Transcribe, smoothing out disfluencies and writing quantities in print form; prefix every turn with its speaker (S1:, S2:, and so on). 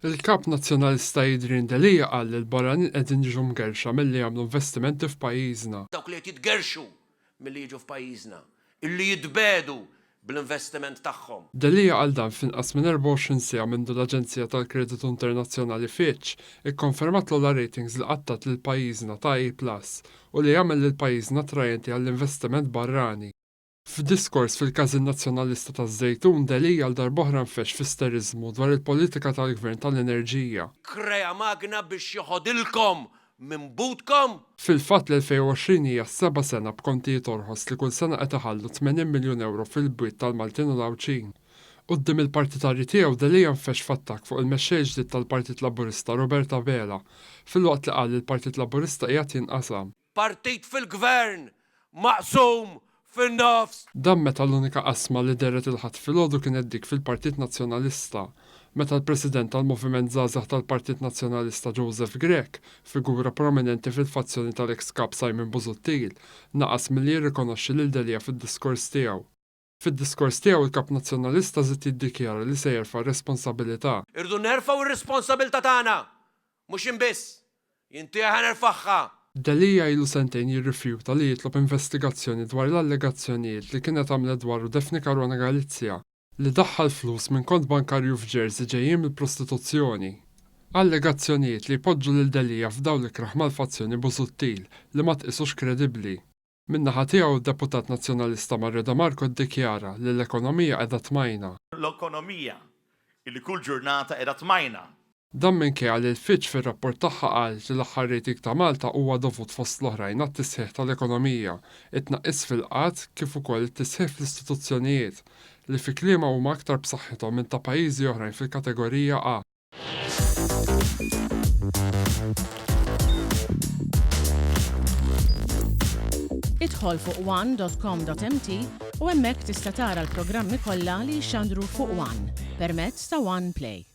S1: Il-kap nazzjonalista Adrian Delija qal li l-barranin qegħdin jiġu mgerxa milli jagħmlu investimenti f'pajjiżna.
S2: Dawk li qed jitgerxu milli jiġu f'pajjiżna, illi jitbedu bl-investiment tagħhom.
S1: Delija qal dan f'inqas minn 24 siegħa mindu l-Aġenzija tal-Kreditu Internazzjonali Fitch ikkonfermat l ratings li qattat lil pajjiżna ta' A+ u li jagħmel lil pajjiżna attrajenti għall-investiment barrani. F'diskors fil-Każin Nazzjonalista taż-Żejtun Delija għal darb'oħra nfex f'isteriżmu dwar il-politika tal-Gvern tal-Enerġija.
S2: Krea magna biex joħodilkom minn budkom.
S1: Fil-fatt l-2020 hija 7 sena b'kontijiet orħos li kull sena qed iħallu 80 miljun euro fil-bwiet tal-Maltin u l-Awċin. Quddiem il-partitarji tiegħu Delija nfex f'attakk fuq il-mexxej ġdid tal-Partit Laburista Roberta Bela filwaqt li qal li l-Partit Laburista qiegħed jinqasam.
S2: Partit fil-gvern maqsum fin-nofs.
S1: Dan meta l-unika qasma li deret il-ħadd filgħodu kienet dik fil-Partit Nazzjonalista, meta l-President tal-Moviment Żgħażagħ tal-Partit Nazzjonalista Joseph Grech, figura prominenti fil-fazzjoni tal-ex kap Simon Busuttil, naqas milli jirrikonoxxi lil Delija fid-diskors tiegħu. Fid-diskors tiegħu il-kap nazzjonalista żied jiddikjara li se jerfa' responsabilità.
S2: Irdu nerfgħu ir-responsabilità tagħna, mhux inbiss. Inti nerfagħha.
S1: Delija ilu sentejn jirrifjuta li jitlob investigazzjoni dwar l-allegazzjonijiet li kienet għamlet dwaru Defni Caruana Galizja li daħħal flus minn kont bankarju f'Jersey ġejjin mill-prostituzzjoni. Allegazzjonijiet li jpoġġu lil Delija f'dawl ikraħ mal-fazzjoni Busuttil li ma tqisux kredibbli. Min-naħa tiegħu d-deputat nazzjonalista Marreda Marco ddikjara li l-ekonomija qiegħda tmajna.
S3: L-ekonomija li kull ġurnata qiegħda tmajna.
S1: Dan minkejja li l-Fitch fir-rapport tagħha qal li l-aħħar rating ta' Malta huwa dovut fost l-oħrajn għat-tisħiħ tal-ekonomija, it-tnaqqis fil-qatt kif ukoll it-tisħiħ fl-istituzzjonijiet li fi kliema huma aktar b'saħħithom minn ta' pajjiżi oħrajn fil-kategorija A.
S4: Idħol fuq one.com.mt u hemmhekk tista' tara l-programmi kollha li jxandru fuq One permezz ta' One Play.